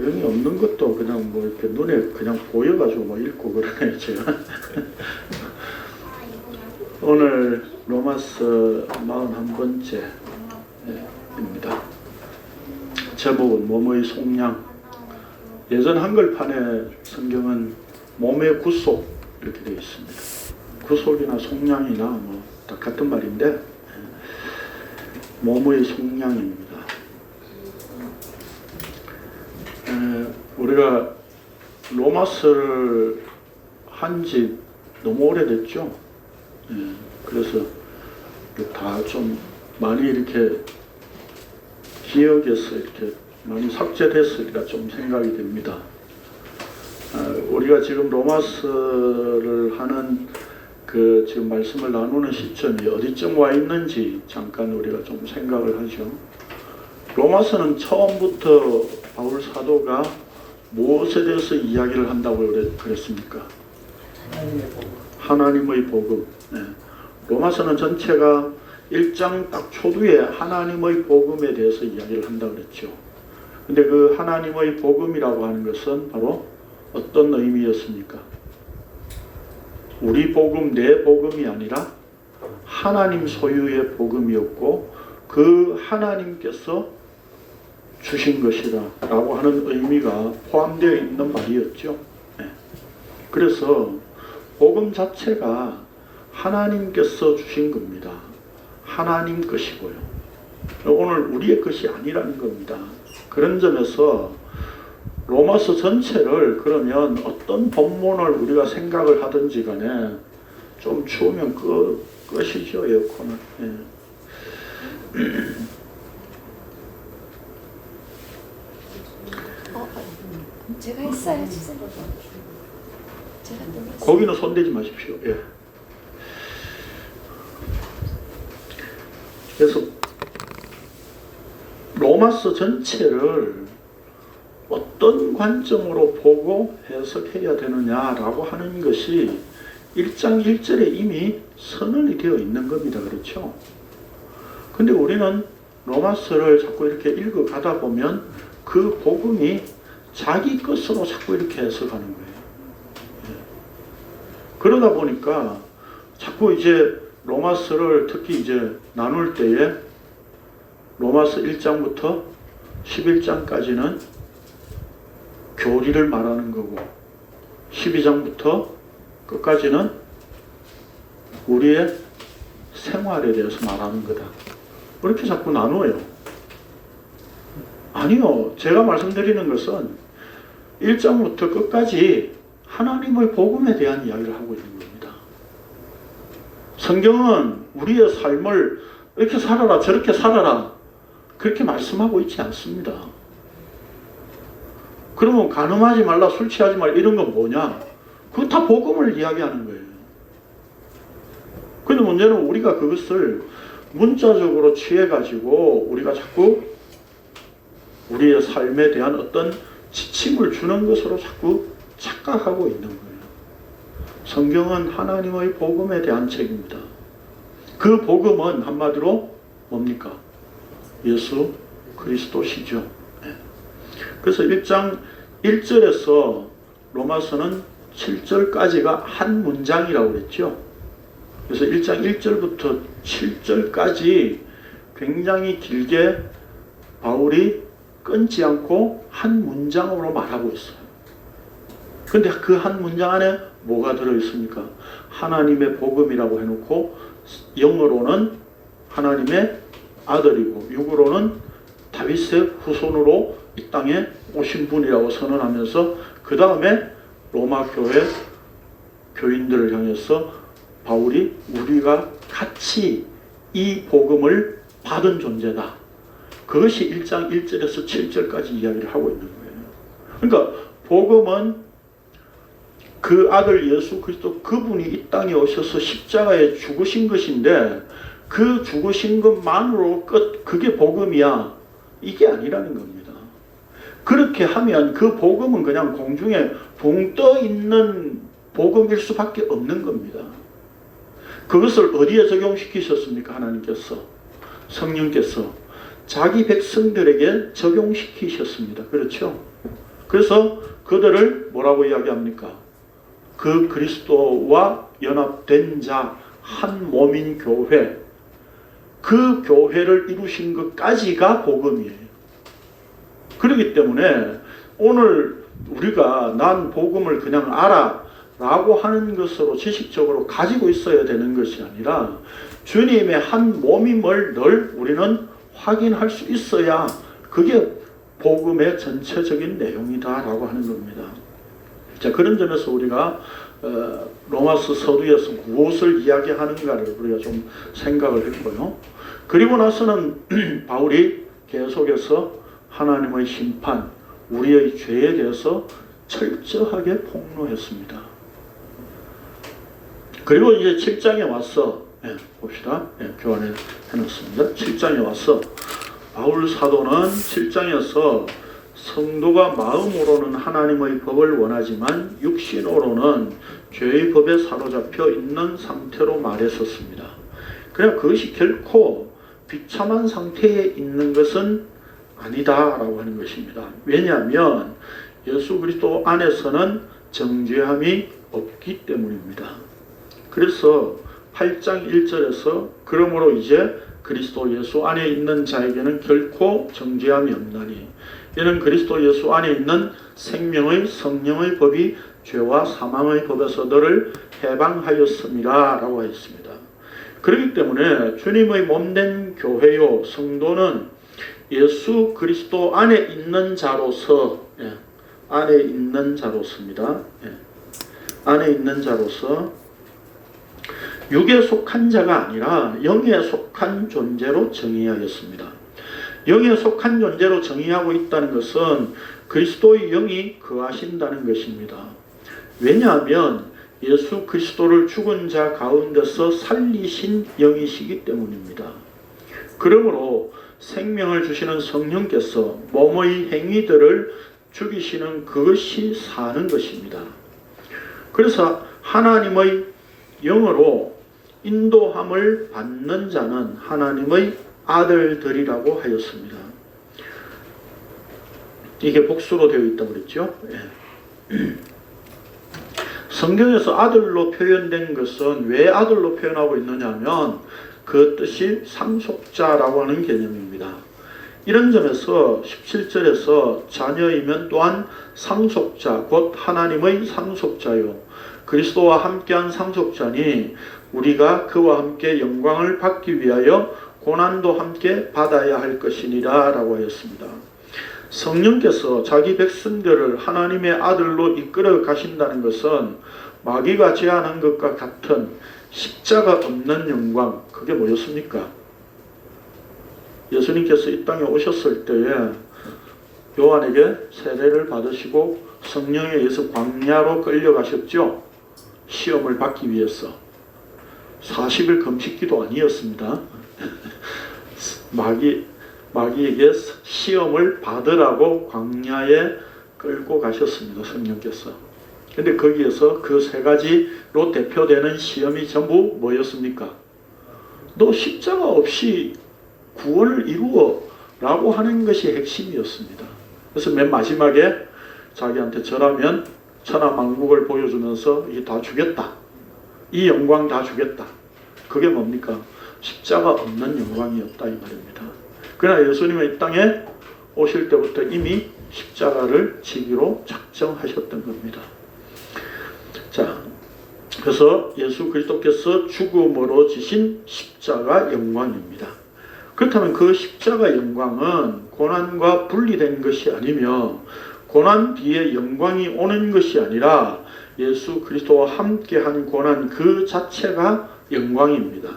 내용이 없는 것도 그냥 뭐 이렇게 눈에 그냥 보여가지고 뭐 읽고 그러네 제가. 오늘 로마서 41번째입니다. 제목은 몸의 속량. 예전 한글판에 성경은 몸의 구속 이렇게 되어 있습니다. 구속이나 속량이나 뭐 다 같은 말인데 몸의 속량입니다. 우리가 로마서를 한 지 너무 오래됐죠. 그래서 다 좀 많이 이렇게 기억에서 이렇게 많이 삭제됐으리라 좀 생각이 됩니다. 우리가 지금 로마서를 하는 그 지금 말씀을 나누는 시점이 어디쯤 와 있는지 잠깐 우리가 좀 생각을 하죠. 로마서는 처음부터 바울 사도가 무엇에 대해서 이야기를 한다고 그랬습니까? 하나님의 복음. 로마서는 전체가 1장 딱 초두에 하나님의 복음에 대해서 이야기를 한다고 그랬죠. 근데 그 하나님의 복음이라고 하는 것은 바로 어떤 의미였습니까? 우리 복음, 내 복음이 아니라 하나님 소유의 복음이었고 그 하나님께서 주신 것이다 라고 하는 의미가 포함되어 있는 말이었죠. 그래서 복음 자체가 하나님께서 주신 겁니다. 하나님 것이고요. 오늘 우리의 것이 아니라는 겁니다. 그런 점에서 로마서 전체를 그러면 어떤 본문을 우리가 생각을 하든지 간에 좀 추우면 끄시죠, 에어컨을. 제가 했어요, 주세요. 거기는 손대지 마십시오. 그래서 로마서 전체를 어떤 관점으로 보고 해석해야 되느냐라고 하는 것이 1장 1절에 이미 선언이 되어 있는 겁니다. 그렇죠? 근데 우리는 로마서를 자꾸 이렇게 읽어가다 보면 그 복음이 자기 것으로 자꾸 이렇게 해석하는 거예요. 그러다 보니까 자꾸 이제 로마서를 특히 이제 나눌 때에 로마서 1장부터 11장까지는 교리를 말하는 거고 12장부터 끝까지는 우리의 생활에 대해서 말하는 거다. 그렇게 자꾸 나누어요. 아니요. 제가 말씀드리는 것은 1장부터 끝까지 하나님의 복음에 대한 이야기를 하고 있는 겁니다. 성경은 우리의 삶을 이렇게 살아라 저렇게 살아라 그렇게 말씀하고 있지 않습니다. 그러면 간음하지 말라 술 취하지 말라 이런 건 뭐냐? 그거 다 복음을 이야기하는 거예요. 그런데 문제는 우리가 그것을 문자적으로 취해가지고 우리가 자꾸 우리의 삶에 대한 어떤 지침을 주는 것으로 자꾸 착각하고 있는 거예요. 성경은 하나님의 복음에 대한 책입니다. 그 복음은 한마디로 뭡니까? 예수 그리스도시죠. 그래서 1장 1절에서 로마서는 7절까지가 한 문장이라고 그랬죠. 그래서 1장 1절부터 7절까지 굉장히 길게 바울이 끊지 않고 한 문장으로 말하고 있어요. 근데 그 한 문장 안에 뭐가 들어있습니까? 하나님의 복음이라고 해놓고 영어로는 하나님의 아들이고 육으로는 다윗의 후손으로 이 땅에 오신 분이라고 선언하면서 그 다음에 로마 교회 교인들을 향해서 바울이 우리가 같이 이 복음을 받은 존재다. 그것이 1장 1절에서 7절까지 이야기를 하고 있는 거예요. 그러니까 복음은 그 아들 예수 그리스도 그분이 이 땅에 오셔서 십자가에 죽으신 것인데 그 죽으신 것만으로 끝 그게 복음이야. 이게 아니라는 겁니다. 그렇게 하면 그 복음은 그냥 공중에 붕 떠 있는 복음일 수밖에 없는 겁니다. 그것을 어디에 적용시키셨습니까? 하나님께서 성령께서 자기 백성들에게 적용시키셨습니다. 그렇죠? 그래서 그들을 뭐라고 이야기합니까? 그 그리스도와 연합된 자, 한 몸인 교회, 그 교회를 이루신 것까지가 복음이에요. 그렇기 때문에 오늘 우리가 난 복음을 그냥 알아 라고 하는 것으로 지식적으로 가지고 있어야 되는 것이 아니라 주님의 한 몸임을 늘 우리는 확인할 수 있어야 그게 복음의 전체적인 내용이다라고 하는 겁니다. 자, 그런 점에서 우리가 로마서 서두에서 무엇을 이야기하는가를 우리가 좀 생각을 했고요. 그리고 나서는 바울이 계속해서 하나님의 심판, 우리의 죄에 대해서 철저하게 폭로했습니다. 그리고 이제 7장에 와서 봅시다. 교환해 놓습니다. 7장에 와서 바울 사도는 7장에서 성도가 마음으로는 하나님의 법을 원하지만 육신으로는 죄의 법에 사로잡혀 있는 상태로 말했었습니다. 그러나 그것이 결코 비참한 상태에 있는 것은 아니다라고 하는 것입니다. 왜냐하면 예수 그리스도 안에서는 정죄함이 없기 때문입니다. 그래서 8장 1절에서 그러므로 이제 그리스도 예수 안에 있는 자에게는 결코 정죄함이 없나니 이는 그리스도 예수 안에 있는 생명의 성령의 법이 죄와 사망의 법에서 너를 해방하였습니다 라고 했습니다. 그렇기 때문에 주님의 몸된 교회요 성도는 예수 그리스도 안에 있는 자로서 안에 있는 자로서입니다. 안에 있는 자로서 육에 속한 자가 아니라 영에 속한 존재로 정의하였습니다. 영에 속한 존재로 정의하고 있다는 것은 그리스도의 영이 거하신다는 것입니다. 왜냐하면 예수 그리스도를 죽은 자 가운데서 살리신 영이시기 때문입니다. 그러므로 생명을 주시는 성령께서 몸의 행위들을 죽이시는 그것이 사는 것입니다. 그래서 하나님의 영으로 인도함을 받는 자는 하나님의 아들들이라고 하였습니다. 이게 복수로 되어 있다고 그랬죠. 성경에서 아들로 표현된 것은 왜 아들로 표현하고 있느냐면 그 뜻이 상속자라고 하는 개념입니다. 이런 점에서 17절에서 자녀이면 또한 상속자 곧 하나님의 상속자요 그리스도와 함께한 상속자니 우리가 그와 함께 영광을 받기 위하여 고난도 함께 받아야 할 것이니라 라고 하였습니다. 성령께서 자기 백성들을 하나님의 아들로 이끌어 가신다는 것은 마귀가 제안한 것과 같은 십자가 없는 영광, 그게 뭐였습니까? 예수님께서 이 땅에 오셨을 때에 요한에게 세례를 받으시고 성령에 의해서 광야로 끌려가셨죠. 시험을 받기 위해서. 40일 금식기도 아니었습니다. 마귀에게 시험을 받으라고 광야에 끌고 가셨습니다. 성령께서. 근데 거기에서 그 세 가지로 대표되는 시험이 전부 뭐였습니까? 너 십자가 없이 구원을 이루어 라고 하는 것이 핵심이었습니다. 그래서 맨 마지막에 자기한테 절하면 천하만국을 보여주면서 이게 다 주겠다. 이 영광 다 주겠다. 그게 뭡니까? 십자가 없는 영광이었다 이 말입니다. 그러나 예수님은 이 땅에 오실 때부터 이미 십자가를 지기로 작정하셨던 겁니다. 자, 그래서 예수 그리스도께서 죽음으로 지신 십자가 영광입니다. 그렇다면 그 십자가 영광은 고난과 분리된 것이 아니며 고난 뒤에 영광이 오는 것이 아니라 예수 그리스도와 함께한 고난 그 자체가 영광입니다.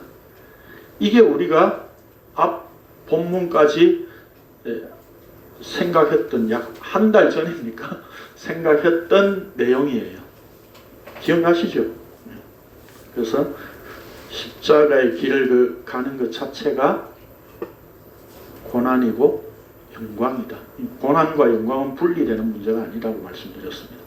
이게 우리가 앞 본문까지 생각했던 약 한 달 전입니까? 생각했던 내용이에요. 기억나시죠? 그래서 십자가의 길을 가는 것 자체가 고난이고 영광이다. 고난과 영광은 분리되는 문제가 아니라고 말씀드렸습니다.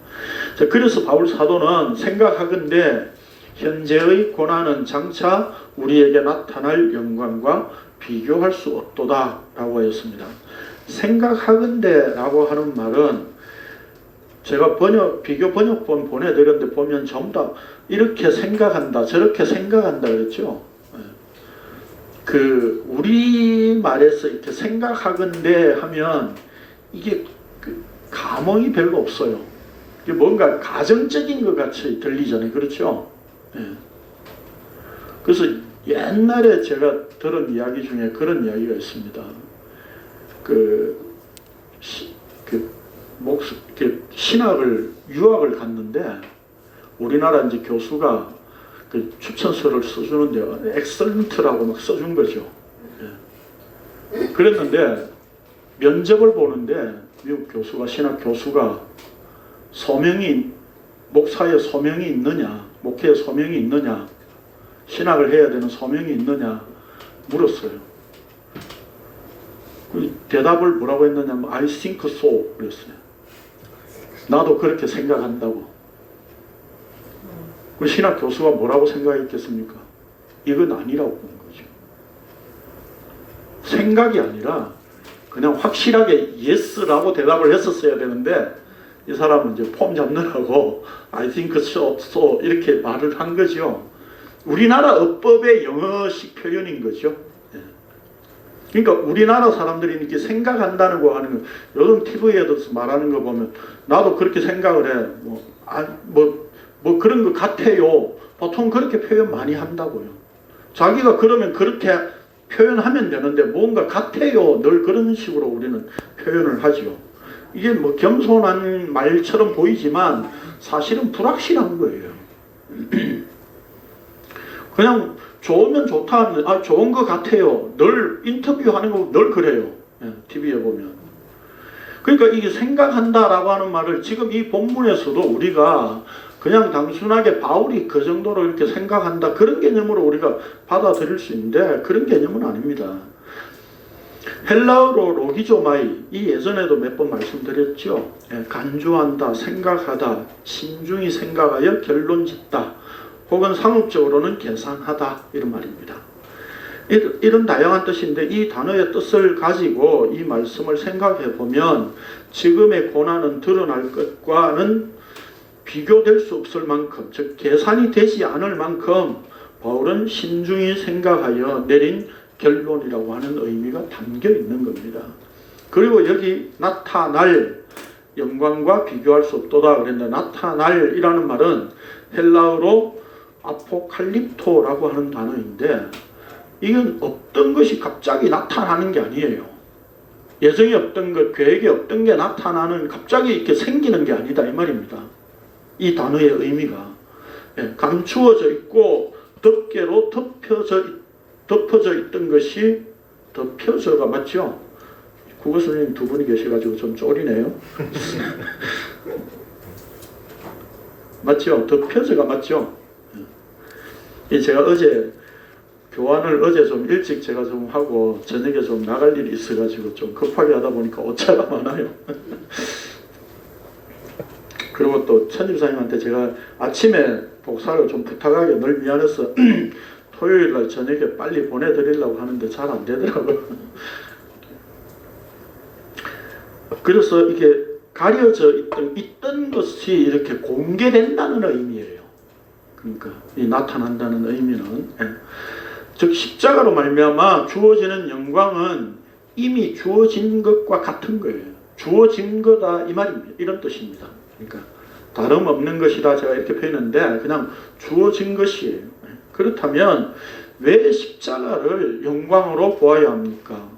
자, 그래서 바울 사도는 생각하건대 현재의 고난은 장차 우리에게 나타날 영광과 비교할 수 없도다 라고 하였습니다. 생각하건대 라고 하는 말은 제가 비교 번역본 보내드렸는데 보면 전부 다 이렇게 생각한다, 저렇게 생각한다 그랬죠. 그 우리말에서 이렇게 생각하건대 하면 이게 감흥이 별로 없어요. 이게 뭔가 가정적인 것 같이 들리잖아요. 그렇죠? 예. 그래서 옛날에 제가 들은 이야기 중에 그런 이야기가 있습니다. 신학을 유학을 갔는데 우리나라 이제 교수가 그 추천서를 써주는데 엑설런트라고 막 써준 거죠. 예. 그랬는데 면접을 보는데 미국 교수가 신학 교수가 목사의 소명이 있느냐, 목회의 소명이 있느냐, 신학을 해야 되는 소명이 있느냐 물었어요. 대답을 뭐라고 했느냐면 I think so 그랬어요. 나도 그렇게 생각한다고. 그 신학 교수가 뭐라고 생각했겠습니까? 이건 아니라고 본 거죠. 생각이 아니라 그냥 확실하게 yes라고 대답을 했었어야 되는데 이 사람은 이제 폼 잡느라고 I think so 이렇게 말을 한 거죠. 우리나라 어법의 영어식 표현인 거죠. 그러니까 우리나라 사람들이 이렇게 생각한다는 거 하는 거, 요즘 TV에도 말하는 거 보면 나도 그렇게 생각을 해. 뭐 그런 것 같아요. 보통 그렇게 표현 많이 한다고요. 자기가 그러면 그렇게 표현하면 되는데 뭔가 같아요. 늘 그런 식으로 우리는 표현을 하죠. 이게 뭐 겸손한 말처럼 보이지만 사실은 불확실한 거예요. 그냥 좋으면 좋다 하면 좋은 것 같아요. 늘 인터뷰하는 거 늘 그래요. TV에 보면. 그러니까 이게 생각한다라고 하는 말을 지금 이 본문에서도 우리가 그냥 단순하게 바울이 그 정도로 이렇게 생각한다 그런 개념으로 우리가 받아들일 수 있는데 그런 개념은 아닙니다. 헬라어로 로기조마이, 이 예전에도 몇 번 말씀드렸죠. 간주한다, 생각하다, 신중히 생각하여 결론짓다, 혹은 상업적으로는 계산하다 이런 말입니다. 이런 다양한 뜻인데 이 단어의 뜻을 가지고 이 말씀을 생각해 보면 지금의 고난은 드러날 것과는 비교될 수 없을 만큼, 즉 계산이 되지 않을 만큼 바울은 신중히 생각하여 내린 결론이라고 하는 의미가 담겨 있는 겁니다. 그리고 여기 나타날 영광과 비교할 수 없도다 그랬는데 나타날이라는 말은 헬라어로 아포칼립토라고 하는 단어인데 이건 없던 것이 갑자기 나타나는 게 아니에요. 예정이 없던 것, 계획이 없던 게 나타나는, 갑자기 이렇게 생기는 게 아니다 이 말입니다. 이 단어의 의미가 감추어져 있고 덮개로 덮어져 있던 것이 덮여져가 맞죠? 국어 선생님 두 분이 계셔가지고 좀 쫄이네요. 맞죠? 덮여져가 맞죠? 제가 어제 교환을 좀 일찍 제가 좀 하고 저녁에 좀 나갈 일이 있어가지고 좀 급하게 하다 보니까 오차가 많아요. 그리고 또 천집사님한테 제가 아침에 복사를 좀 부탁하게 늘 미안해서 토요일날 저녁에 빨리 보내드리려고 하는데 잘 안 되더라고요. 그래서 이게 가려져 있던 것이 이렇게 공개된다는 의미예요. 그러니까 이 나타난다는 의미는 즉 십자가로 말미암아 주어지는 영광은 이미 주어진 것과 같은 거예요. 주어진 거다 이 말입니다. 이런 뜻입니다. 그러니까 다름없는 것이다 제가 이렇게 표현했는데 그냥 주어진 것이에요. 그렇다면 왜 십자가를 영광으로 보아야 합니까?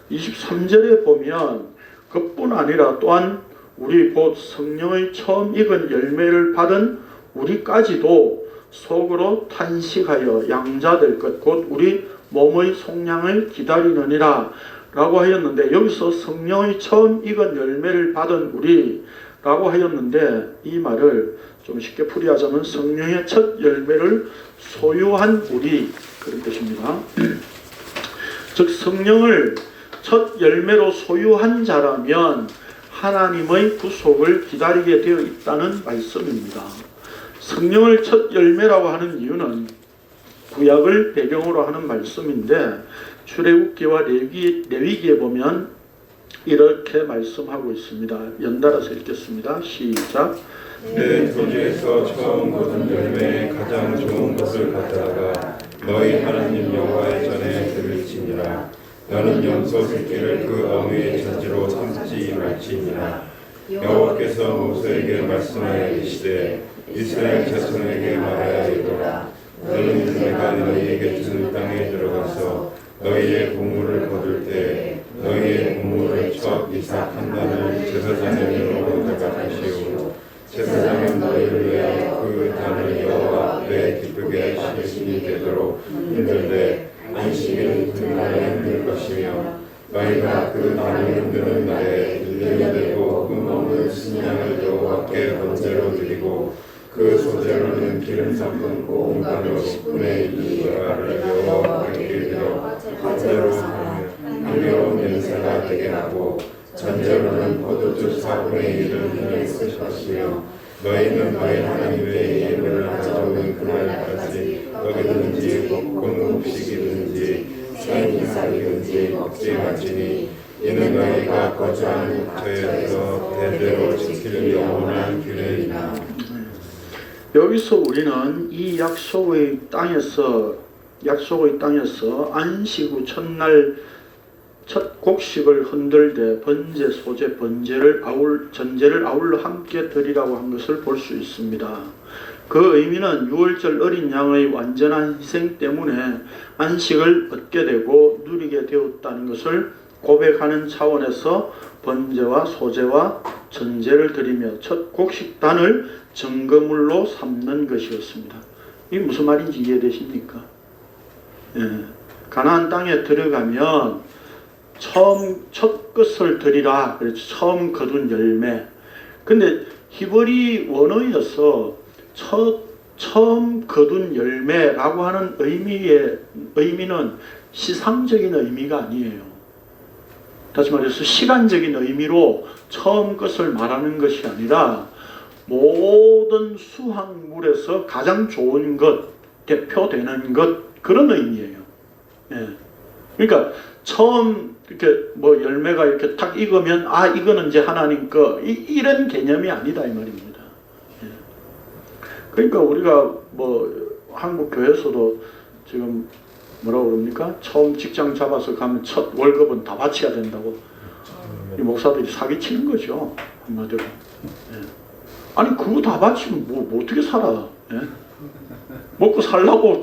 23절에 보면 그뿐 아니라 또한 우리 곧 성령의 처음 익은 열매를 받은 우리까지도 속으로 탄식하여 양자될 것 곧 우리 몸의 속량을 기다리느니라 라고 하였는데 여기서 성령의 처음 익은 열매를 받은 우리 라고 하였는데 이 말을 좀 쉽게 풀이하자면 성령의 첫 열매를 소유한 우리 그런 뜻입니다. 즉 성령을 첫 열매로 소유한 자라면 하나님의 구속을 기다리게 되어 있다는 말씀입니다. 성령을 첫 열매라고 하는 이유는 구약을 배경으로 하는 말씀인데 출애굽기와 레위기에 보면 이렇게 말씀하고 있습니다. 연달아서 읽겠습니다. 시작. 내 토지에서 처음 거둔 열매의 가장 좋은 것을 가져다가 너희 하나님 여호와의 전에 드릴지니라. 너는 염소 새끼를 그 어미의 전지로 삼지 말지니라. 여호와께서 모세에게 말씀하여 이르시되 이스라엘 자손에게 말하여 이르라. 너는 내가 너희에게 주는 땅에 들어가서 너희의 곡물을 거둘 때 너희의 곡물을 첫 이삭 한 단을 제사장의 이름으로 대가하시오. 제사장은 너희를 위하여 그 단을 여호와 앞에 기쁘게 하실 신이 되도록 흔들되 안식일은 그날에 흔들 것이며 너희가 그 단을 흔드는 날에 일년되고 흠없는 순양을 여호와께 번제로 드리고 그 소재로는 기름 섞은 고운가루 10분의 1가를 여호와께 드려 화제로 삼으며 향기로운 냄새가 되게 하고 전제로는 포도주 4분의 1을 흘렸을 것이며 너희는 너희 하나님의 예물을 가져오는 그날까지 떡이든지 볶은 곡식이든지 생이삭이든지 먹지 말지니 이는 너희가 거주하는 국토에서 대대로 지킬 영원한 규례이다. 여기서 우리는 이 약속의 땅에서 안식 후 첫날 첫 곡식을 흔들되 번제, 소제, 전제를 아울러 함께 드리라고 한 것을 볼 수 있습니다. 그 의미는 유월절 어린 양의 완전한 희생 때문에 안식을 얻게 되고 누리게 되었다는 것을 고백하는 차원에서 번제와 소제와 전제를 드리며 첫 곡식단을 증거물로 삼는 것이었습니다. 이게 무슨 말인지 이해되십니까? 가나안 땅에 들어가면 첫 것을 드리라. 그렇죠. 처음 거둔 열매. 근데 히브리 원어에서 처음 거둔 열매라고 하는 의미는 시상적인 의미가 아니에요. 다시 말해서 시간적인 의미로 처음 것을 말하는 것이 아니라 모든 수확물에서 가장 좋은 것, 대표되는 것, 그런 의미예요. 그러니까 처음 이렇게 뭐 열매가 이렇게 탁 익으면 이거는 이제 하나님 거, 이런 개념이 아니다 이 말입니다. 그러니까 우리가 뭐 한국 교회에서도 지금 뭐라고 그럽니까? 처음 직장 잡아서 가면 첫 월급은 다 바쳐야 된다고 이 목사들이 사기치는 거죠, 한마디로. 아니 그거 다 바치면 뭐 어떻게 살아? 먹고 살라고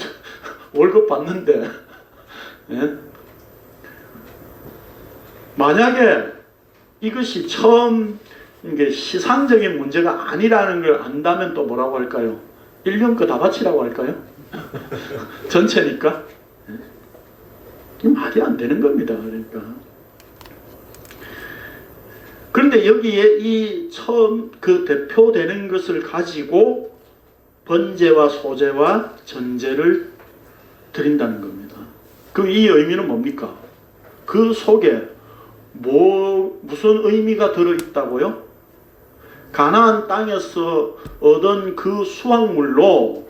월급 받는데. 만약에 이것이 처음 이게 시상적인 문제가 아니라는 걸 안다면 또 뭐라고 할까요? 1년 거 다 바치라고 할까요? 전체니까. 이 말이 안 되는 겁니다. 그러니까. 그런데 여기에 이 처음 그 대표되는 것을 가지고 번제와 소제와 전제를 드린다는 겁니다. 그럼 이 의미는 뭡니까? 그 속에 무슨 의미가 들어있다고요? 가나안 땅에서 얻은 그 수확물로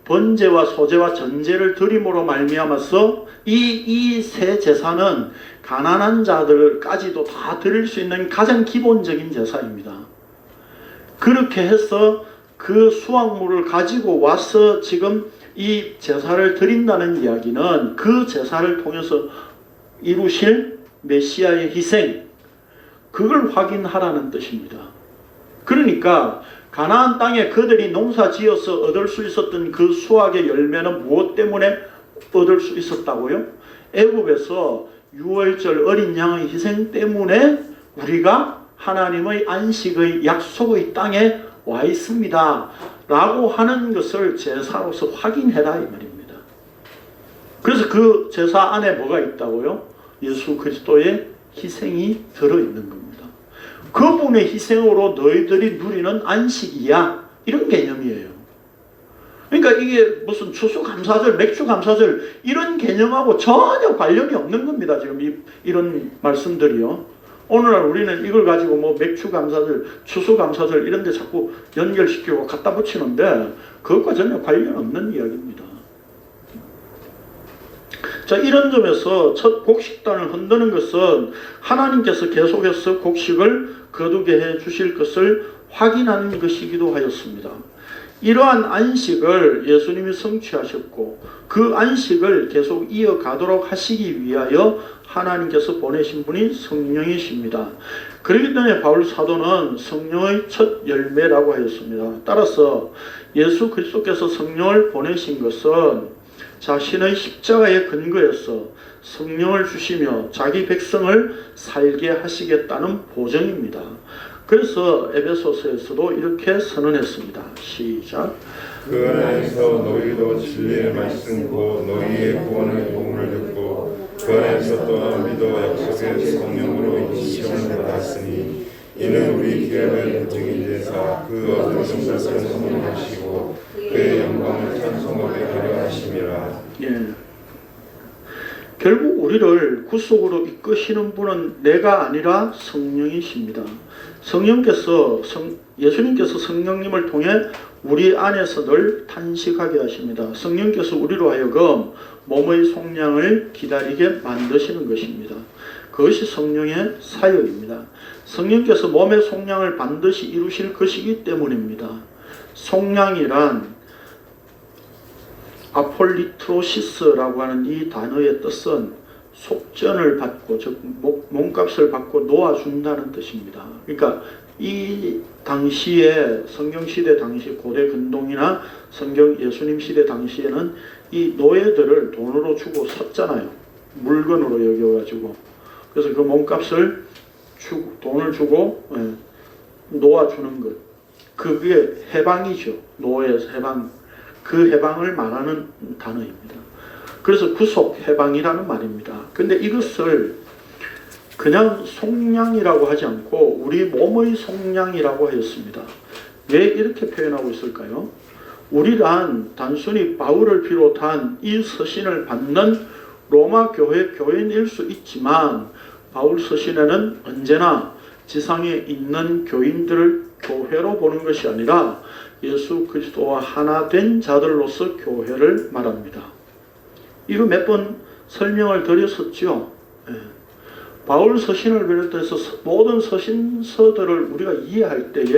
번제와 소제와 전제를 드림으로 말미암아서 이 세 제사는 가난한 자들까지도 다 드릴 수 있는 가장 기본적인 제사입니다. 그렇게 해서 그 수확물을 가지고 와서 지금 이 제사를 드린다는 이야기는 그 제사를 통해서 이루실 메시아의 희생, 그걸 확인하라는 뜻입니다. 그러니까 가나안 땅에 그들이 농사 지어서 얻을 수 있었던 그 수확의 열매는 무엇 때문에 얻을 수 있었다고요? 애굽에서 유월절 어린 양의 희생 때문에 우리가 하나님의 안식의 약속의 땅에 와 있습니다 라고 하는 것을 제사로서 확인해라 이 말입니다. 그래서 그 제사 안에 뭐가 있다고요? 예수 그리스도의 희생이 들어있는 겁니다. 그분의 희생으로 너희들이 누리는 안식이야, 이런 개념이에요. 그러니까 이게 무슨 추수감사절, 맥주감사절 이런 개념하고 전혀 관련이 없는 겁니다. 지금 이런 말씀들이요. 오늘날 우리는 이걸 가지고 뭐 맥주감사절, 추수감사절 이런 데 자꾸 연결시키고 갖다 붙이는데 그것과 전혀 관련 없는 이야기입니다. 자, 이런 점에서 첫 곡식단을 흔드는 것은 하나님께서 계속해서 곡식을 거두게 해 주실 것을 확인하는 것이기도 하였습니다. 이러한 안식을 예수님이 성취하셨고 그 안식을 계속 이어가도록 하시기 위하여 하나님께서 보내신 분이 성령이십니다. 그렇기 때문에 바울 사도는 성령의 첫 열매라고 하였습니다. 따라서 예수 그리스도께서 성령을 보내신 것은 자신의 십자가의 근거에서 성령을 주시며 자기 백성을 살게 하시겠다는 보증입니다. 그래서 에베소서에서도 이렇게 선언했습니다. 시작. 그 안에서 너희도 진리의 말씀 곧 너희의 구원의 복음을 듣고 그 안에서 또한 믿어 약속의 성령으로 인치심을 받았으니 이는 우리 기업의 증인 되사 그 어떤 것을 성령하시고 그의 영광을 찬송하게 하려 하심이라. 예. 결국 우리를 구속으로 이끄시는 분은 내가 아니라 성령이십니다. 예수님께서 성령님을 통해 우리 안에서 늘 탄식하게 하십니다. 성령께서 우리로 하여금 몸의 속량을 기다리게 만드시는 것입니다. 그것이 성령의 사역입니다. 성령께서 몸의 속량을 반드시 이루실 것이기 때문입니다. 속량이란 아폴리트로시스라고 하는 이 단어의 뜻은 속전을 받고 즉 몸값을 받고 놓아준다는 뜻입니다. 그러니까 이 당시에 성경시대 당시 고대 근동이나 성경 예수님 시대 당시에는 이 노예들을 돈으로 주고 샀잖아요. 물건으로 여겨가지고. 그래서 그 몸값을 돈을 주고 놓아주는 것. 그게 해방이죠. 노예에서 해방. 그 해방을 말하는 단어입니다. 그래서 구속, 해방이라는 말입니다. 근데 이것을 그냥 속량이라고 하지 않고 우리 몸의 속량이라고 하였습니다. 왜 이렇게 표현하고 있을까요? 우리란 단순히 바울을 비롯한 이 서신을 받는 로마 교회 교인일 수 있지만 바울 서신에는 언제나 지상에 있는 교인들을 교회로 보는 것이 아니라 예수 그리스도와 하나 된 자들로서 교회를 말합니다. 이거 몇 번 설명을 드렸었죠. 바울 서신을 비롯해서 모든 서신서들을 우리가 이해할 때에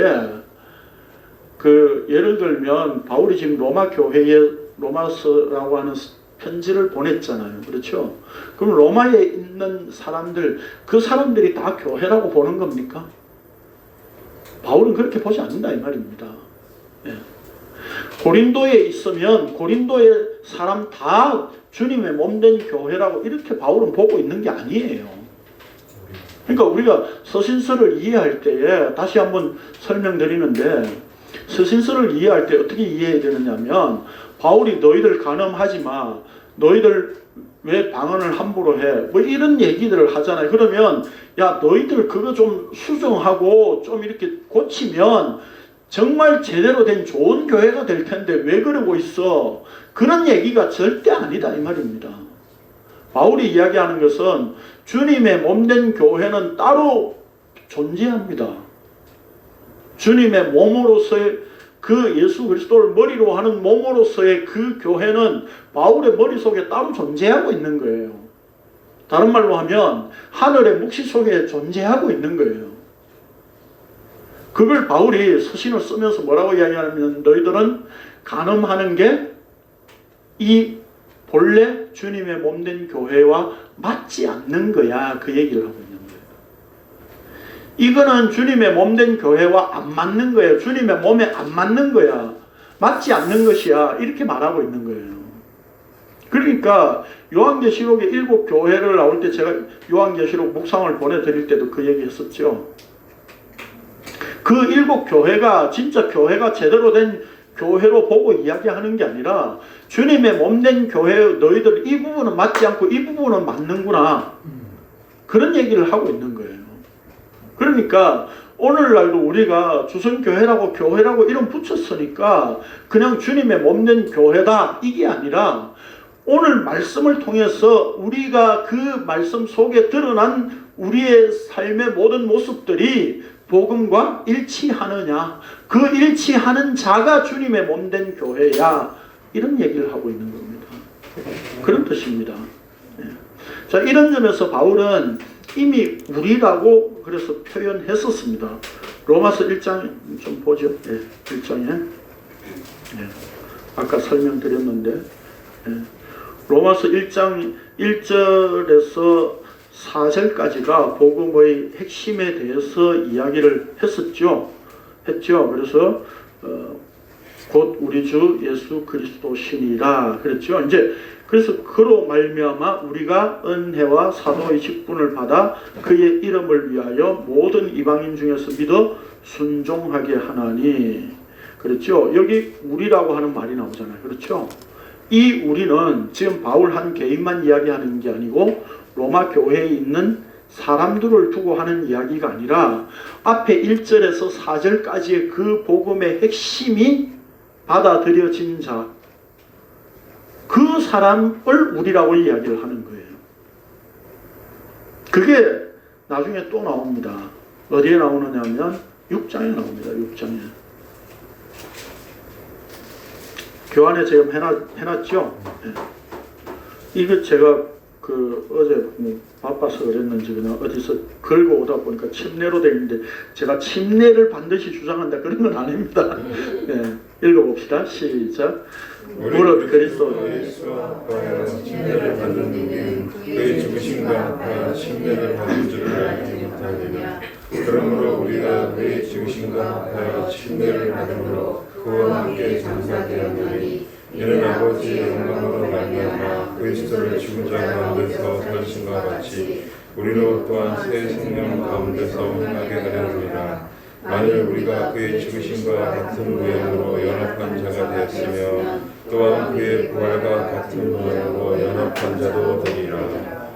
예를 들면 바울이 지금 로마 교회에 로마서라고 하는 편지를 보냈잖아요. 그렇죠? 그럼 로마에 있는 사람들, 그 사람들이 다 교회라고 보는 겁니까? 바울은 그렇게 보지 않는다 이 말입니다. 고린도에 있으면 고린도의 사람 다 주님의 몸된 교회라고 이렇게 바울은 보고 있는 게 아니에요. 그러니까 우리가 서신서를 이해할 때에 다시 한번 설명드리는데 서신서를 이해할 때 어떻게 이해해야 되느냐면 바울이 너희들 간음하지 마. 너희들 왜 방언을 함부로 해. 뭐 이런 얘기들을 하잖아요. 그러면 야 너희들 그거 좀 수정하고 좀 이렇게 고치면 정말 제대로 된 좋은 교회가 될 텐데 왜 그러고 있어. 그런 얘기가 절대 아니다 이 말입니다. 바울이 이야기하는 것은 주님의 몸된 교회는 따로 존재합니다. 주님의 몸으로서의 그 예수 그리스도를 머리로 하는 몸으로서의 그 교회는 바울의 머릿속에 따로 존재하고 있는 거예요. 다른 말로 하면 하늘의 묵시 속에 존재하고 있는 거예요. 그걸 바울이 서신을 쓰면서 뭐라고 이야기하냐면 너희들은 간음하는 게 이 본래 주님의 몸된 교회와 맞지 않는 거야. 그 얘기를 하고 있는 거예요. 이거는 주님의 몸된 교회와 안 맞는 거예요. 주님의 몸에 안 맞는 거야. 맞지 않는 것이야. 이렇게 말하고 있는 거예요. 그러니까 요한계시록의 7교회를 나올 때 제가 요한계시록 묵상을 보내드릴 때도 그 얘기 했었죠. 그 7교회가 진짜 교회가 제대로 된 교회로 보고 이야기하는 게 아니라 주님의 몸된 교회 너희들 이 부분은 맞지 않고 이 부분은 맞는구나. 그런 얘기를 하고 있는 거예요. 그러니까 오늘날도 우리가 주선교회라고 교회라고 이름 붙였으니까 그냥 주님의 몸된 교회다 이게 아니라 오늘 말씀을 통해서 우리가 그 말씀 속에 드러난 우리의 삶의 모든 모습들이 복음과 일치하느냐, 그 일치하는 자가 주님의 몸된 교회야, 이런 얘기를 하고 있는 겁니다. 그런 뜻입니다. 자, 이런 점에서 바울은 이미 우리라고 그래서 표현했었습니다. 로마서 1장 좀 보죠. 1장에. 아까 설명드렸는데, 로마서 1장 1절에서 4절까지가 복음의 핵심에 대해서 이야기를 했죠. 그래서 곧 우리 주 예수 그리스도시니라 그랬죠. 이제 그래서 그로 말미암아 우리가 은혜와 사도의 직분을 받아 그의 이름을 위하여 모든 이방인 중에서 믿어 순종하게 하나니 그렇죠. 여기 우리라고 하는 말이 나오잖아요. 그렇죠. 이 우리는 지금 바울 한 개인만 이야기하는 게 아니고 로마 교회에 있는 사람들을 두고 하는 이야기가 아니라 앞에 1절에서 4절까지의 그 복음의 핵심이 받아들여진 자, 그 사람을 우리라고 이야기를 하는 거예요. 그게 나중에 또 나옵니다. 어디에 나오느냐 하면 6장에 나옵니다. 6장에. 교환에 지금 해놨죠? 이거 제가 어제 바빠서 그랬는지 그냥 어디서 걸고 오다 보니까 침례로 되어 있는데 제가 침례를 반드시 주장한다 그런 건 아닙니다. 읽어봅시다. 시작. 무릇 그리스도 예수와 하여 침례를 받는 이는 그의 죽으심과 합하여 침례를 받은 줄을 알지 못하느냐. 그러므로 우리가 그의 죽으심과 합하여 침례를 받음으로 그와 함께 장사되었나니 이는 아버지의 영광으로 말미암아 그리스도를 죽은 자 가운데서 살리심과 같이 우리로 또한 새 생명 가운데서 행하게 하려느니라. 만일 우리가 그의 죽으심과 같은 모양으로 연합한 자가 되었으며 또한 그의 부활과 같은 모양으로 연합한 자도 되리라.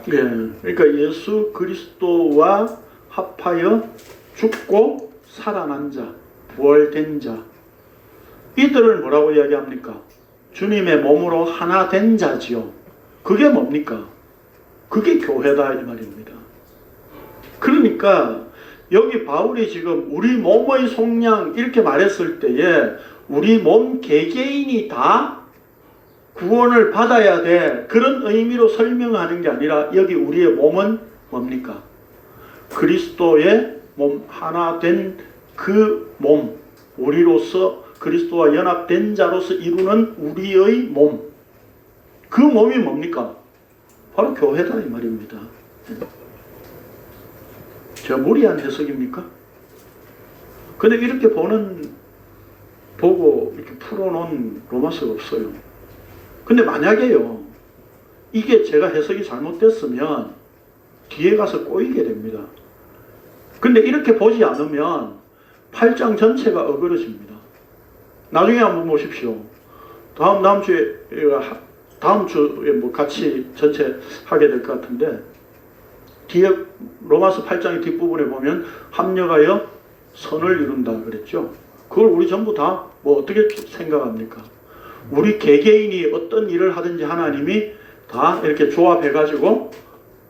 그러니까 예수 그리스도와 합하여 죽고 살아난 자, 부활된 자, 이들을 뭐라고 이야기합니까? 주님의 몸으로 하나 된 자지요. 그게 뭡니까? 그게 교회다 이 말입니다. 그러니까 여기 바울이 지금 우리 몸의 속량 이렇게 말했을 때에 우리 몸 개개인이 다 구원을 받아야 돼, 그런 의미로 설명하는 게 아니라 여기 우리의 몸은 뭡니까? 그리스도의 몸, 하나 된 그 몸, 우리로서 그리스도와 연합된 자로서 이루는 우리의 몸, 그 몸이 뭡니까? 바로 교회다 이 말입니다. 저 무리한 해석입니까? 근데 이렇게 보고 이렇게 풀어놓은 로마서가 없어요. 근데 만약에요, 이게 제가 해석이 잘못됐으면 뒤에 가서 꼬이게 됩니다. 근데 이렇게 보지 않으면 8장 전체가 어그러집니다. 나중에 한번 보십시오. 다음 주에 뭐 같이 전체 하게 될 것 같은데, 뒤에 로마서 8장의 뒷부분에 보면 합력하여 선을 이룬다 그랬죠. 그걸 우리 전부 다 뭐 어떻게 생각합니까? 우리 개개인이 어떤 일을 하든지 하나님이 다 이렇게 조합해가지고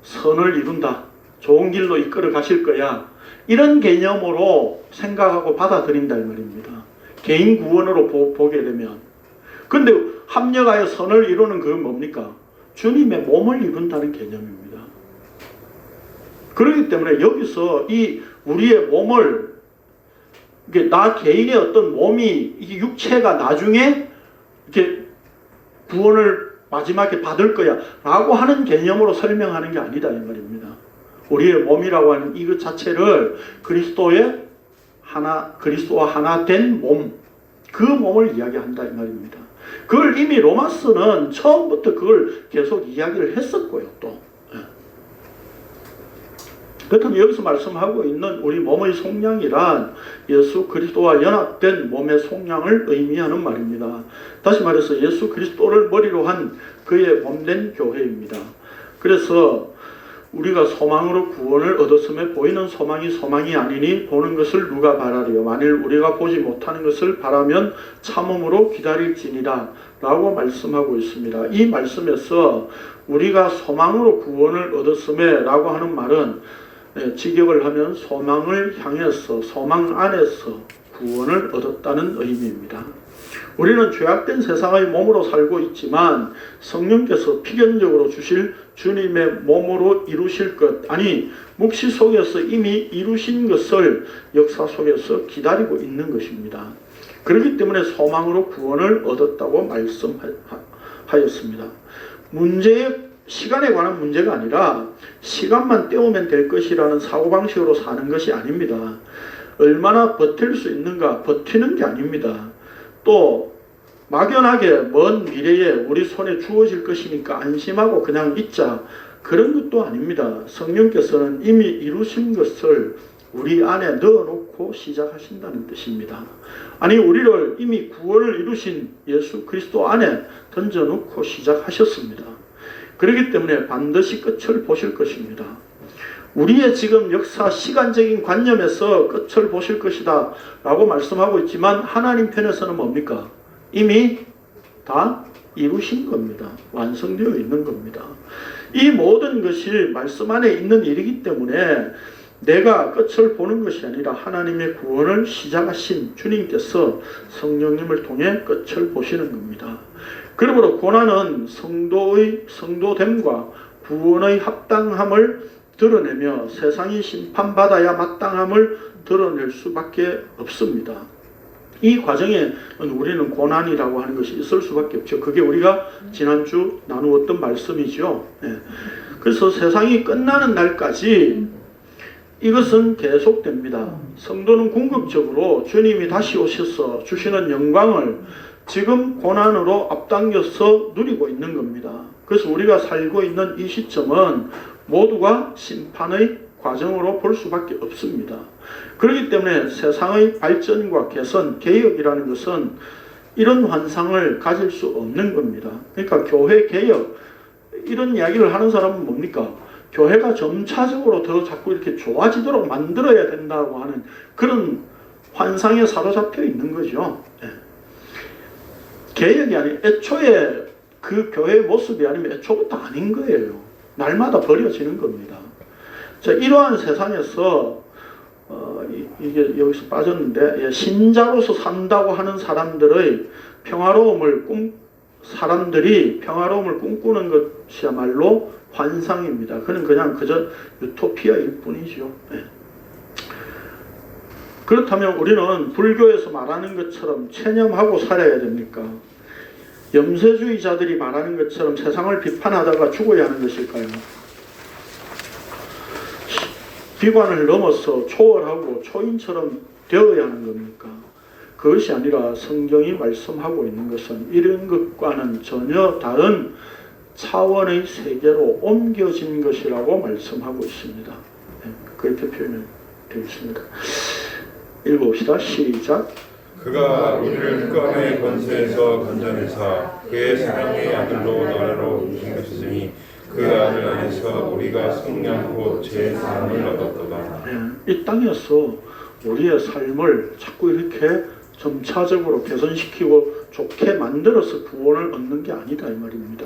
선을 이룬다, 좋은 길로 이끌어 가실 거야, 이런 개념으로 생각하고 받아들인다 이 말입니다. 개인 구원으로 보게 되면. 근데 합력하여 선을 이루는 그건 뭡니까? 주님의 몸을 이룬다는 개념입니다. 그렇기 때문에 여기서 이 우리의 몸을, 이게 나 개인의 어떤 몸이, 이 육체가 나중에 이렇게 구원을 마지막에 받을 거야 라고 하는 개념으로 설명하는 게 아니다 이 말입니다. 우리의 몸이라고 하는 이것 자체를 그리스도와 하나 된 몸, 그 몸을 이야기한다 이 말입니다. 그걸 이미 로마서는 처음부터 그걸 계속 이야기를 했었고요. 또 그렇다면 여기서 말씀하고 있는 우리 몸의 속량이란 예수 그리스도와 연합된 몸의 속량을 의미하는 말입니다. 다시 말해서 예수 그리스도를 머리로 한 그의 몸된 교회입니다. 그래서 우리가 소망으로 구원을 얻었음에 보이는 소망이 소망이 아니니 보는 것을 누가 바라리요. 만일 우리가 보지 못하는 것을 바라면 참음으로 기다릴지니라 라고 말씀하고 있습니다. 이 말씀에서 우리가 소망으로 구원을 얻었음에 라고 하는 말은 직역을 하면 소망을 향해서, 소망 안에서 구원을 얻었다는 의미입니다. 우리는 죄악된 세상의 몸으로 살고 있지만 성령께서 필연적으로 주실 주님의 몸으로 이루실 것, 아니 묵시 속에서 이미 이루신 것을 역사 속에서 기다리고 있는 것입니다. 그렇기 때문에 소망으로 구원을 얻었다고 말씀하였습니다. 시간에 관한 문제가 아니라 시간만 때우면 될 것이라는 사고방식으로 사는 것이 아닙니다. 얼마나 버틸 수 있는가 버티는 게 아닙니다. 또 막연하게 먼 미래에 우리 손에 주어질 것이니까 안심하고 그냥 있자, 그런 것도 아닙니다. 성령께서는 이미 이루신 것을 우리 안에 넣어놓고 시작하신다는 뜻입니다. 아니 우리를 이미 구원을 이루신 예수 그리스도 안에 던져놓고 시작하셨습니다. 그렇기 때문에 반드시 끝을 보실 것입니다. 우리의 지금 역사 시간적인 관념에서 끝을 보실 것이다 라고 말씀하고 있지만 하나님 편에서는 뭡니까? 이미 다 이루신 겁니다. 완성되어 있는 겁니다. 이 모든 것이 말씀 안에 있는 일이기 때문에 내가 끝을 보는 것이 아니라 하나님의 구원을 시작하신 주님께서 성령님을 통해 끝을 보시는 겁니다. 그러므로 고난은 성도됨과 구원의 합당함을 드러내며 세상이 심판받아야 마땅함을 드러낼 수밖에 없습니다. 이 과정에 우리는 고난이라고 하는 것이 있을 수밖에 없죠. 그게 우리가 지난주 나누었던 말씀이죠. 그래서 세상이 끝나는 날까지 이것은 계속됩니다. 성도는 궁극적으로 주님이 다시 오셔서 주시는 영광을 지금 고난으로 앞당겨서 누리고 있는 겁니다. 그래서 우리가 살고 있는 이 시점은 모두가 심판의 과정으로 볼 수밖에 없습니다. 그렇기 때문에 세상의 발전과 개선, 개혁이라는 것은 이런 환상을 가질 수 없는 겁니다. 그러니까 교회 개혁, 이런 이야기를 하는 사람은 뭡니까? 교회가 점차적으로 더 자꾸 이렇게 좋아지도록 만들어야 된다고 하는 그런 환상에 사로잡혀 있는 거죠. 개혁이 아니, 애초에 그 교회의 모습이 아니면 애초부터 아닌 거예요. 날마다 버려지는 겁니다. 자, 이러한 세상에서 이게 여기서 빠졌는데, 신자로서 산다고 하는 사람들이 평화로움을 꿈꾸는 것이야말로 환상입니다. 그는 그저 유토피아일 뿐이죠. 그렇다면 우리는 불교에서 말하는 것처럼 체념하고 살아야 됩니까? 염세주의자들이 말하는 것처럼 세상을 비판하다가 죽어야 하는 것일까요? 비관을 넘어서 초월하고 초인처럼 되어야 하는 겁니까? 그것이 아니라 성경이 말씀하고 있는 것은 이런 것과는 전혀 다른 차원의 세계로 옮겨진 것이라고 말씀하고 있습니다. 그렇게 표현되어 있습니다. 읽어봅시다. 시작. 그가 우리를 흑암의 권세에서 건져내사 그의 사랑의 아들로 나라로 옮기셨으니 그 아들 안에서 우리가 성령 곧 제사함을 얻었도다. 이 땅에서 우리의 삶을 자꾸 이렇게 점차적으로 개선시키고 좋게 만들어서 구원을 얻는 게 아니다 이 말입니다.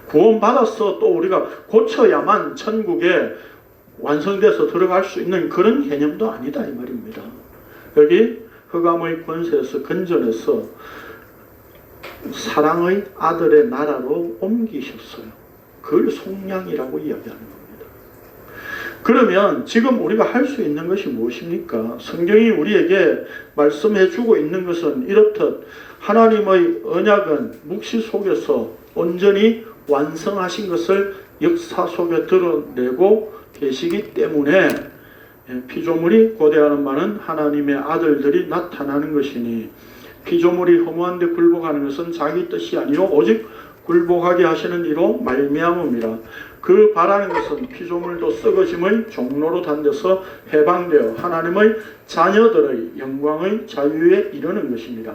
구원받아서 또 우리가 고쳐야만 천국에 완성돼서 들어갈 수 있는 그런 개념도 아니다 이 말입니다. 여기 흑암의 권세에서 건져내서 사랑의 아들의 나라로 옮기셨어요. 그걸 속량이라고 이야기하는 겁니다. 그러면 지금 우리가 할 수 있는 것이 무엇입니까? 성경이 우리에게 말씀해 주고 있는 것은 이렇듯 하나님의 언약은 묵시 속에서 온전히 완성하신 것을 역사 속에 드러내고 계시기 때문에 피조물이 고대하는 바는 하나님의 아들들이 나타나는 것이니 피조물이 허무한 데 굴복하는 것은 자기 뜻이 아니요 오직 굴복하게 하시는 이로 말미암음이라. 그 바라는 것은 피조물도 썩어짐의 종로로 단돼서 해방되어 하나님의 자녀들의 영광의 자유에 이르는 것입니다.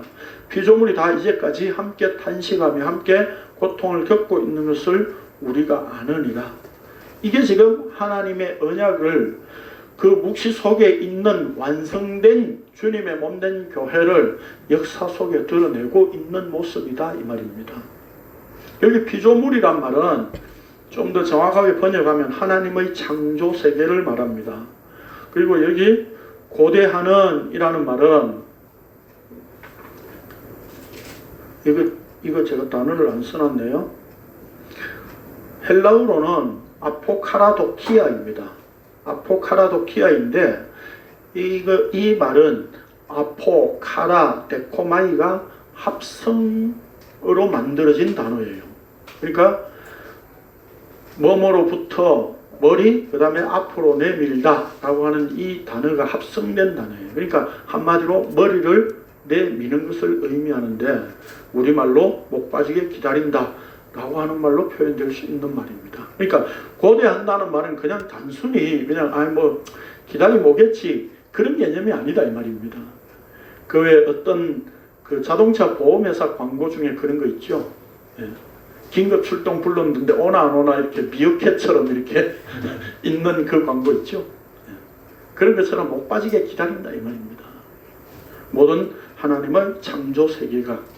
피조물이 다 이제까지 함께 탄식하며 함께 고통을 겪고 있는 것을 우리가 아느니라. 이게 지금 하나님의 언약을 그 묵시 속에 있는 완성된 주님의 몸된 교회를 역사 속에 드러내고 있는 모습이다 이 말입니다. 여기 피조물이란 말은 좀 더 정확하게 번역하면 하나님의 창조 세계를 말합니다. 그리고 여기 고대하는 이라는 말은 이거 제가 단어를 안 써놨네요. 헬라어로는 아포카라도키아입니다. 아포카라도키아인데 이 말은 아포, 카라, 데코마이가 합성으로 만들어진 단어예요. 그러니까 뭐뭐로부터 머리, 그 다음에 앞으로 내밀다 라고 하는 이 단어가 합성된 단어예요. 그러니까 한마디로 머리를 내미는 것을 의미하는데 우리말로 목 빠지게 기다린다 라고 하는 말로 표현될 수 있는 말입니다. 그러니까 고대한다는 말은 그냥 단순히 그냥 기다리면 오겠지 그런 개념이 아니다 이 말입니다. 그 외에 어떤 그 자동차 보험회사 광고 중에 그런 거 있죠. 예. 긴급 출동 불렀는데 오나 안 오나 이렇게 미어캣처럼 이렇게 있는 그 광고 있죠. 예. 그런 것처럼 목 빠지게 기다린다 이 말입니다. 모든 하나님의 창조 세계가.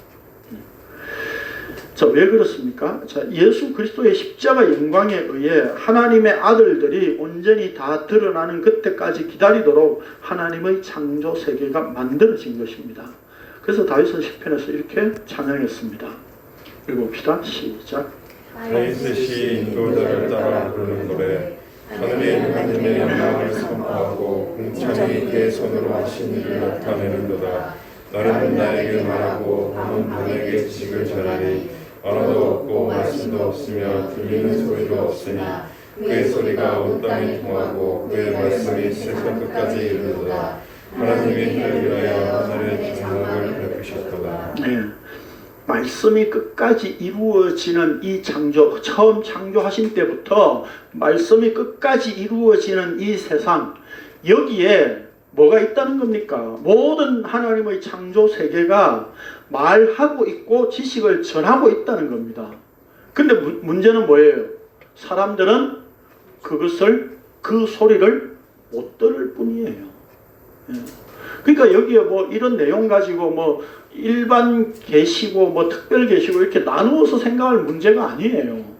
자, 왜 그렇습니까? 자, 예수 그리스도의 십자가 영광에 의해 하나님의 아들들이 온전히 다 드러나는 그때까지 기다리도록 하나님의 창조 세계가 만들어진 것입니다. 그래서 다윗은 시편에서 이렇게 찬양했습니다. 읽어봅시다. 시작. 다윗의 인도자를 따라 부르는 노래. 하늘의 하나님의 영광을 선포하고 공창이 그의 손으로 하신 일을 나타내는도다. 나는 나에게 말하고 밤은 밤에게 지식을 전하니 언어도 없고 말씀도 없으며 들리는 소리도 없으니 그의 소리가 온 땅에 통하고 그의 말씀이 세상 끝까지 이르도다. 하나님의 힘을 위하여 하늘의 장막을 베푸셨도다. 네. 말씀이 끝까지 이루어지는 이 창조, 처음 창조하신 때부터 말씀이 끝까지 이루어지는 이 세상, 여기에 뭐가 있다는 겁니까? 모든 하나님의 창조 세계가 말하고 있고 지식을 전하고 있다는 겁니다. 근데 문제는 뭐예요? 사람들은 그 소리를 못 들을 뿐이에요. 예. 그러니까 여기에 이런 내용 가지고 일반 계시고 특별 계시고 이렇게 나누어서 생각할 문제가 아니에요.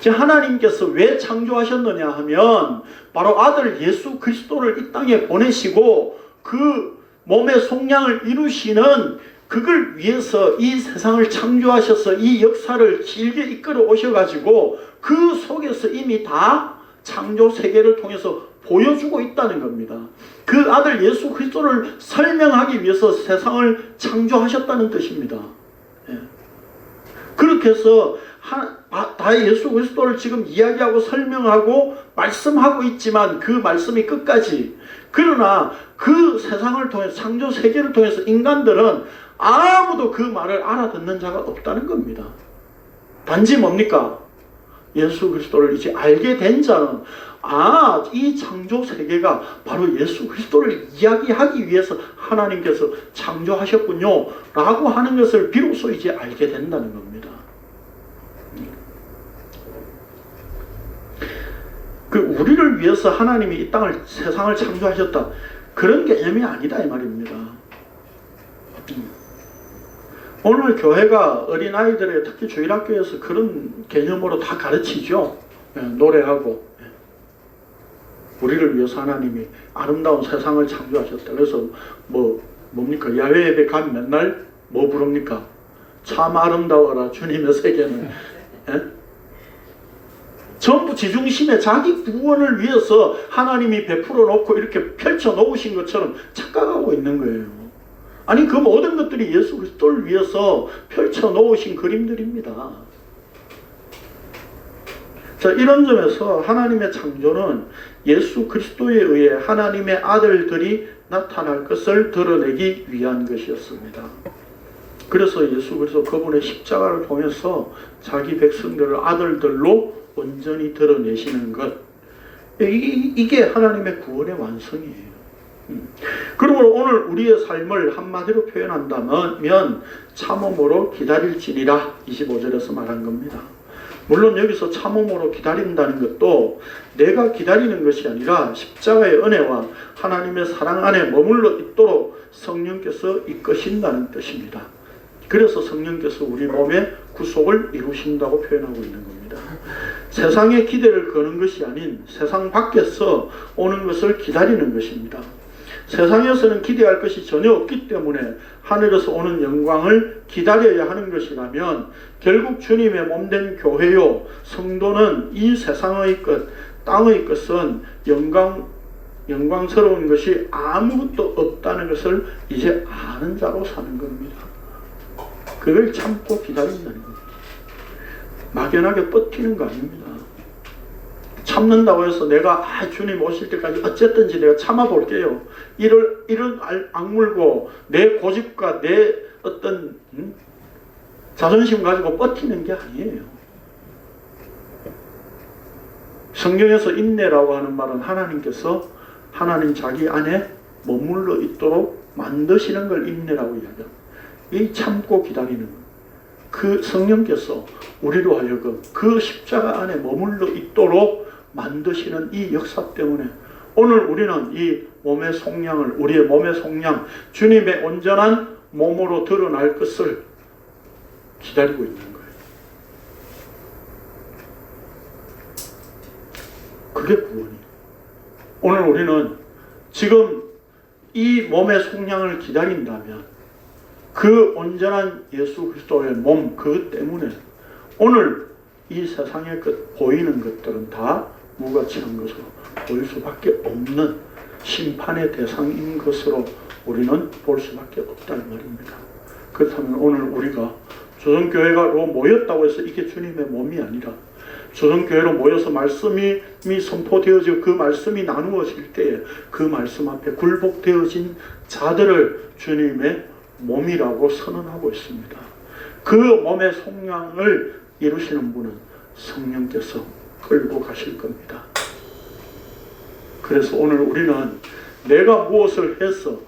하나님께서 왜 창조하셨느냐 하면 바로 아들 예수 그리스도를 이 땅에 보내시고 그 몸의 속량을 이루시는 그걸 위해서 이 세상을 창조하셔서 이 역사를 길게 이끌어 오셔가지고 그 속에서 이미 다 창조 세계를 통해서 보여주고 있다는 겁니다. 그 아들 예수 그리스도를 설명하기 위해서 세상을 창조하셨다는 뜻입니다. 예. 그렇게 해서 다 예수 그리스도를 지금 이야기하고 설명하고 말씀하고 있지만 그 말씀이 끝까지, 그러나 그 세상을 통해서 창조 세계를 통해서 인간들은 아무도 그 말을 알아듣는 자가 없다는 겁니다. 단지 뭡니까? 예수 그리스도를 이제 알게 된 자는 이 창조 세계가 바로 예수 그리스도를 이야기하기 위해서 하나님께서 창조하셨군요 라고 하는 것을 비로소 이제 알게 된다는 겁니다. 우리를 위해서 하나님이 이 세상을 창조하셨다, 그런 개념이 아니다 이 말입니다. 오늘 교회가 어린아이들의 특히 주일학교에서 그런 개념으로 다 가르치죠. 노래하고 우리를 위해서 하나님이 아름다운 세상을 창조하셨다. 그래서 뭡니까? 야외 예배 가면 맨날 뭐 부릅니까? 참 아름다워라 주님의 세계는. 전부 지중심에 자기 구원을 위해서 하나님이 베풀어 놓고 이렇게 펼쳐 놓으신 것처럼 착각하고 있는 거예요. 아니, 그 모든 것들이 예수 그리스도를 위해서 펼쳐 놓으신 그림들입니다. 자, 이런 점에서 하나님의 창조는 예수 그리스도에 의해 하나님의 아들들이 나타날 것을 드러내기 위한 것이었습니다. 그래서 예수 그리스도 그분의 십자가를 통해서 자기 백성들을 아들들로 온전히 드러내시는 것, 이게 하나님의 구원의 완성이에요. 그러므로 오늘 우리의 삶을 한마디로 표현한다면 참음으로 기다릴지니라 25절에서 말한 겁니다. 물론 여기서 참음으로 기다린다는 것도 내가 기다리는 것이 아니라 십자가의 은혜와 하나님의 사랑 안에 머물러 있도록 성령께서 이끄신다는 뜻입니다. 그래서 성령께서 우리 몸의 구속을 이루신다고 표현하고 있는 겁니다. 세상에 기대를 거는 것이 아닌 세상 밖에서 오는 것을 기다리는 것입니다. 세상에서는 기대할 것이 전혀 없기 때문에 하늘에서 오는 영광을 기다려야 하는 것이라면 결국 주님의 몸된 교회요 성도는 이 세상의 것, 땅의 것은 영광스러운 것이 아무것도 없다는 것을 이제 아는 자로 사는 겁니다. 그걸 참고 기다린다는 겁니다. 막연하게 버티는 거 아닙니다. 참는다고 해서 내가 주님 오실 때까지 어쨌든지 내가 참아볼게요. 이를 악물고 내 고집과 내 어떤 자존심 가지고 버티는 게 아니에요. 성경에서 인내라고 하는 말은 하나님께서 하나님 자기 안에 머물러 있도록 만드시는 걸 인내라고 이야기합니다. 이 참고 기다리는 것. 그 성령께서 우리로 하여금 그 십자가 안에 머물러 있도록 만드시는 이 역사 때문에 오늘 우리는 이 몸의 속량을, 우리의 몸의 속량, 주님의 온전한 몸으로 드러날 것을 기다리고 있는 거예요. 그게 구원이에요. 오늘 우리는 지금 이 몸의 속량을 기다린다면 그 온전한 예수 그리스도의 몸, 그것 때문에 오늘 이 세상에 보이는 것들은 다 무가치한 것으로 보일 수밖에 없는 심판의 대상인 것으로 우리는 볼 수밖에 없다는 말입니다. 그렇다면 오늘 우리가 조선교회로 모였다고 해서 이게 주님의 몸이 아니라 조선교회로 모여서 말씀이 선포되어지고 그 말씀이 나누어질 때에 그 말씀 앞에 굴복되어진 자들을 주님의 몸이라고 선언하고 있습니다. 그 몸의 속량을 이루시는 분은 성령께서 끌고 가실 겁니다. 그래서 오늘 우리는 내가 무엇을 해서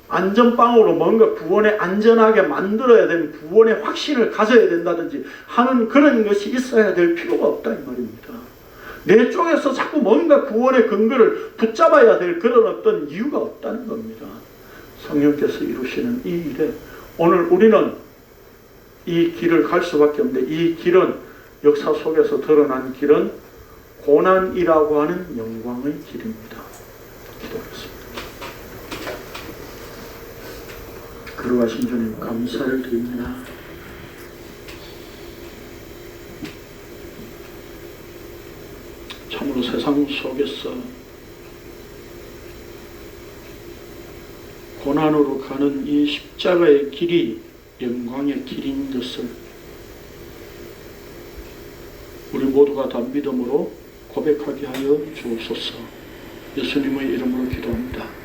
안전빵으로 뭔가 구원에 안전하게 만들어야 되는 구원의 확신을 가져야 된다든지 하는 그런 것이 있어야 될 필요가 없다 이 말입니다. 내 쪽에서 자꾸 뭔가 구원의 근거를 붙잡아야 될 그런 어떤 이유가 없다는 겁니다. 성령께서 이루시는 이 일에 오늘 우리는 이 길을 갈 수밖에 없는데 이 길은 역사 속에서 드러난 길은 고난이라고 하는 영광의 길입니다. 기도하겠습니다. 거룩하신 주님 감사를 드립니다. 참으로 세상 속에서 고난으로 가는 이 십자가의 길이 영광의 길인 것을 우리 모두가 다 믿음으로 고백하게 하여 주옵소서. 예수님의 이름으로 기도합니다.